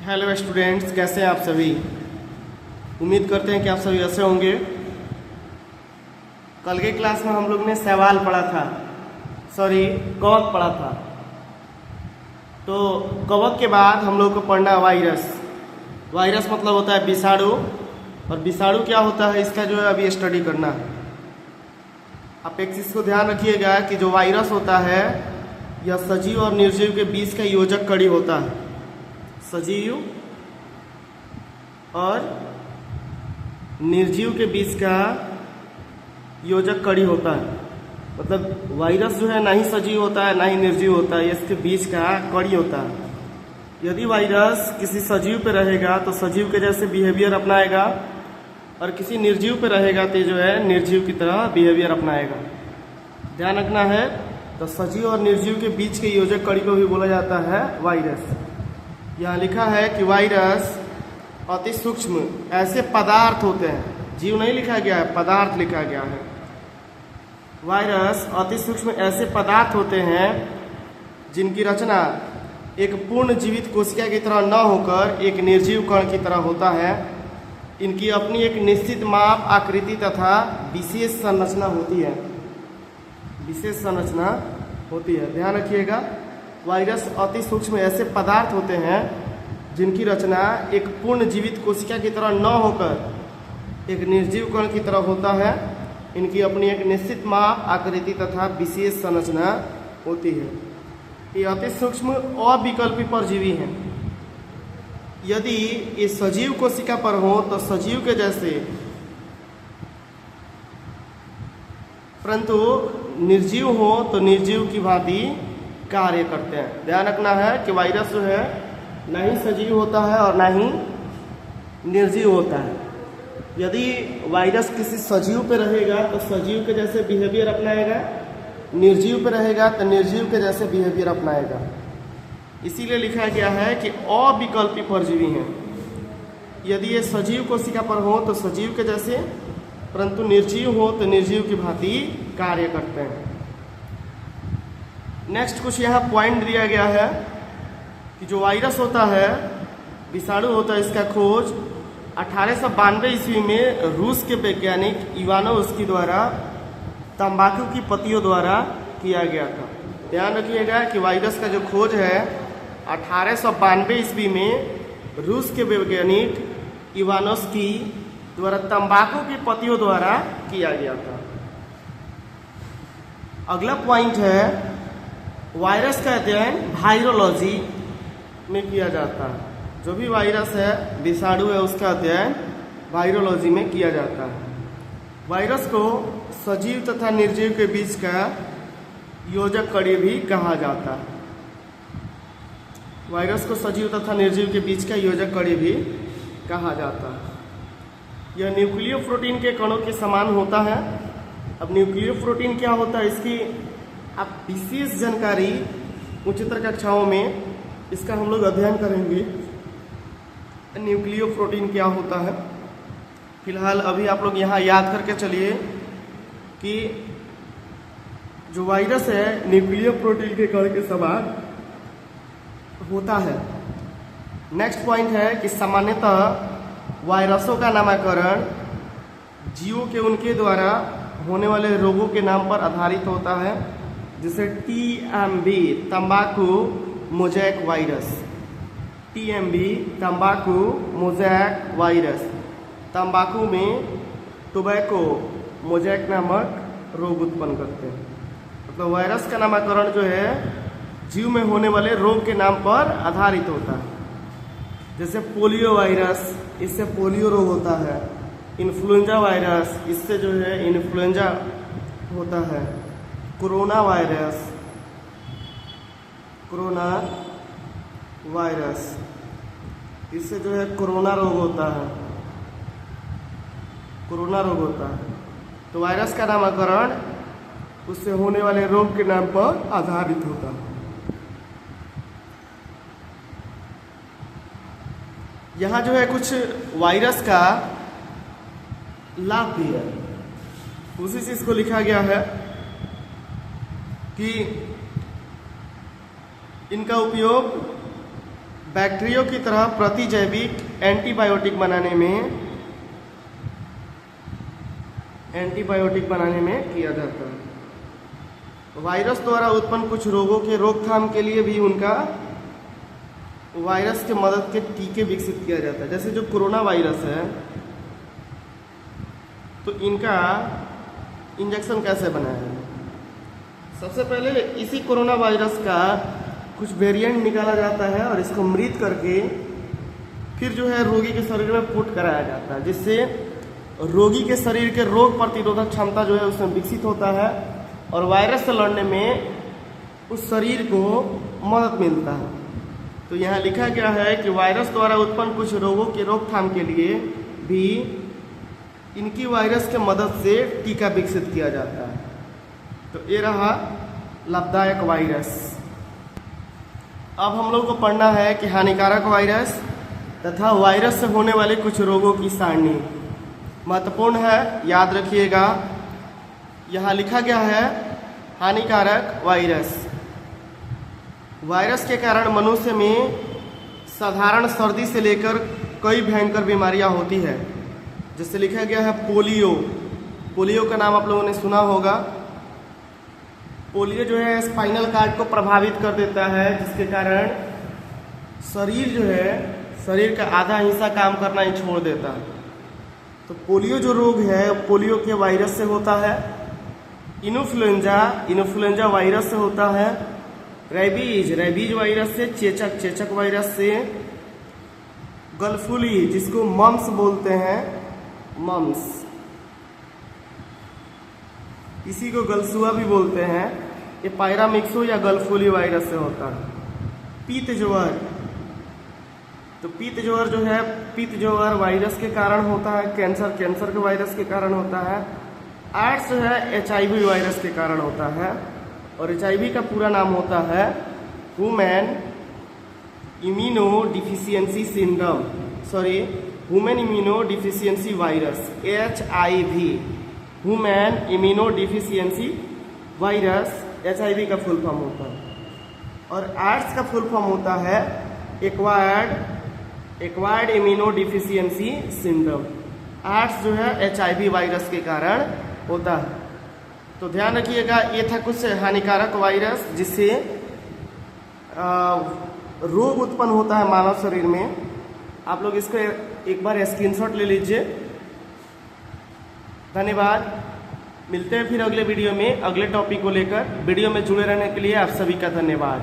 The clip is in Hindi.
हेलो स्टूडेंट्स, कैसे हैं आप सभी। उम्मीद करते हैं कि आप सभी अच्छे होंगे। कल के क्लास में हम लोग ने सवाल पढ़ा था, कवक पढ़ा था। तो कवक के बाद हम लोग को पढ़ना वायरस। वायरस मतलब होता है विषाणु, और विषाणु क्या होता है इसका जो है अभी स्टडी करना है। आप एक चीज़ को ध्यान रखिएगा कि जो वायरस होता है यह सजीव और निर्जीव के बीच का योजक कड़ी होता है। सजीव और निर्जीव के बीच का योजक कड़ी होता है। मतलब वायरस जो है ना ही सजीव होता है ना ही निर्जीव होता है, इसके बीच का कड़ी होता है। यदि वायरस किसी सजीव पे रहेगा तो सजीव के जैसे बिहेवियर अपनाएगा, और किसी निर्जीव पे रहेगा तो जो है निर्जीव की तरह बिहेवियर अपनाएगा। ध्यान रखना है। तो सजीव और निर्जीव के बीच के योजक कड़ी को भी बोला जाता है वायरस। यहाँ लिखा है कि वायरस अति सूक्ष्म ऐसे पदार्थ होते हैं, जीव नहीं लिखा गया है, पदार्थ लिखा गया है। वायरस अति सूक्ष्म ऐसे पदार्थ होते हैं जिनकी रचना एक पूर्ण जीवित कोशिका की तरह न होकर एक निर्जीव कण की तरह होता है। इनकी अपनी एक निश्चित माप, आकृति तथा विशेष संरचना होती है। विशेष संरचना होती है, ध्यान रखिएगा। वायरस अति सूक्ष्म ऐसे पदार्थ होते हैं जिनकी रचना एक पूर्ण जीवित कोशिका की तरह न होकर एक निर्जीव कण की तरह होता है। इनकी अपनी एक निश्चित माप, आकृति तथा विशेष संरचना होती है। ये अति सूक्ष्म अविकल्पी परजीवी हैं। यदि ये सजीव कोशिका पर हो तो सजीव के जैसे, परंतु निर्जीव हो तो निर्जीव की भांति कार्य करते हैं। ध्यान रखना है कि वायरस जो है ना ही सजीव होता है और ना ही निर्जीव होता है। यदि वायरस किसी सजीव पे रहेगा तो सजीव के जैसे बिहेवियर अपनाएगा, निर्जीव पे रहेगा तो निर्जीव के जैसे बिहेवियर अपनाएगा। इसीलिए लिखा गया है कि अविकल्पी परजीवी हैं। यदि ये सजीव कोशिका पर हो तो सजीव के जैसे, परंतु निर्जीव हो तो निर्जीव की भांति कार्य करते हैं। नेक्स्ट कुछ यहाँ पॉइंट दिया गया है कि जो वायरस होता है, विषाणु होता है, इसका खोज 1892 ईस्वी में रूस के वैज्ञानिक इवानोव्स्की द्वारा तंबाकू की पत्तियों द्वारा किया गया था। ध्यान रखिएगा कि वायरस का जो खोज है 1892 ईस्वी में रूस के वैज्ञानिक इवानोव्स्की द्वारा तंबाकू की पत्तियों द्वारा किया गया था। अगला पॉइंट है वायरस का अध्ययन वायरोलॉजी में किया जाता है। जो भी वायरस है, विषाणु है, उसका अध्ययन वायरोलॉजी में किया जाता है। वायरस को सजीव तथा निर्जीव के बीच का योजक कड़ी भी कहा जाता है। वायरस को सजीव तथा निर्जीव के बीच का योजक कड़ी भी कहा जाता है। यह न्यूक्लियो प्रोटीन के कणों के समान होता है। अब न्यूक्लियो प्रोटीन क्या होता है, इसकी आप विशेष जानकारी उच्चतर कक्षाओं में इसका हम लोग अध्ययन करेंगे। न्यूक्लियो प्रोटीन क्या होता है, फिलहाल अभी आप लोग यहाँ याद करके चलिए कि जो वायरस है न्यूक्लियो प्रोटीन के कण के समान होता है। नेक्स्ट पॉइंट है कि सामान्यतः वायरसों का नामकरण जीवों के उनके द्वारा होने वाले रोगों के नाम पर आधारित होता है, जैसे TMV तंबाकू मोज़ेक वायरस। TMV तंबाकू मोज़ेक वायरस तंबाकू में टोबैको मोज़ेक नामक रोग उत्पन्न करते हैं। मतलब वायरस का नामकरण जो है जीव में होने वाले रोग के नाम पर आधारित होता है। जैसे पोलियो वायरस, इससे पोलियो रोग होता है। इन्फ्लुएंजा वायरस, इससे जो है इन्फ्लुएंजा होता है। कोरोना वायरस, इससे जो है कोरोना रोग होता है। तो वायरस का नामकरण उससे होने वाले रोग के नाम पर आधारित होता है। यहाँ जो है कुछ वायरस का लाभ भी है, उसी चीज को लिखा गया है कि इनका उपयोग बैक्टीरियो की तरह प्रतिजैविक एंटीबायोटिक बनाने में किया जाता है। वायरस द्वारा उत्पन्न कुछ रोगों के रोकथाम के लिए भी उनका वायरस के मदद के टीके विकसित किया जाता है। जैसे जो कोरोना वायरस है, तो इनका इंजेक्शन कैसे बनाया है? सबसे पहले इसी कोरोना वायरस का कुछ वेरिएंट निकाला जाता है और इसको मृत करके फिर जो है रोगी के शरीर में पुट कराया जाता है, जिससे रोगी के शरीर के रोग प्रतिरोधक क्षमता जो है उसमें विकसित होता है और वायरस से लड़ने में उस शरीर को मदद मिलता है। तो यहाँ लिखा गया है कि वायरस द्वारा उत्पन्न कुछ रोगों के रोकथाम के लिए भी इनकी वायरस के मदद से टीका विकसित किया जाता है। तो ये रहा लाभदायक वायरस। अब हम लोग को पढ़ना है कि हानिकारक वायरस तथा वायरस से होने वाले कुछ रोगों की सारणी महत्वपूर्ण है, याद रखिएगा। यहाँ लिखा गया है हानिकारक वायरस। वायरस के कारण मनुष्य में साधारण सर्दी से लेकर कई भयंकर बीमारियां होती है। जैसे लिखा गया है पोलियो। पोलियो का नाम आप लोगों ने सुना होगा। पोलियो जो है स्पाइनल कार्ड को प्रभावित कर देता है, जिसके कारण शरीर जो है शरीर का आधा हिस्सा काम करना ही छोड़ देता है। तो पोलियो जो रोग है पोलियो के वायरस से होता है। इन्फ्लुएंजा वायरस से होता है। रेबीज वायरस से, चेचक वायरस से, गलफुली जिसको मम्स बोलते हैं, मम्स, इसी को गलसुआ भी बोलते हैं, ये पायरामिक्सो या गलफुली वायरस से होता है। पीत ज्वर, तो पीत ज्वर जो है पीत ज्वर वायरस के कारण होता है। कैंसर के वायरस के कारण होता है। एड्स जो है HIV वायरस के कारण होता है और HIV का पूरा नाम होता है human immunodeficiency syndrome, human immunodeficiency virus, HIV, human immunodeficiency virus HIV का फुल फॉर्म होता है। और एड्स का फुल फॉर्म होता है एक्वायर्ड इम्यूनोडिफिशियंसी सिंड्रोम। एड्स जो है HIV वायरस के कारण होता है। तो ध्यान रखिएगा, ये था कुछ हानिकारक वायरस जिससे रोग उत्पन्न होता है मानव शरीर में। आप लोग इसको एक बार स्क्रीनशॉट ले लीजिए। धन्यवाद। मिलते हैं फिर अगले वीडियो में अगले टॉपिक को लेकर। वीडियो में जुड़े रहने के लिए आप सभी का धन्यवाद।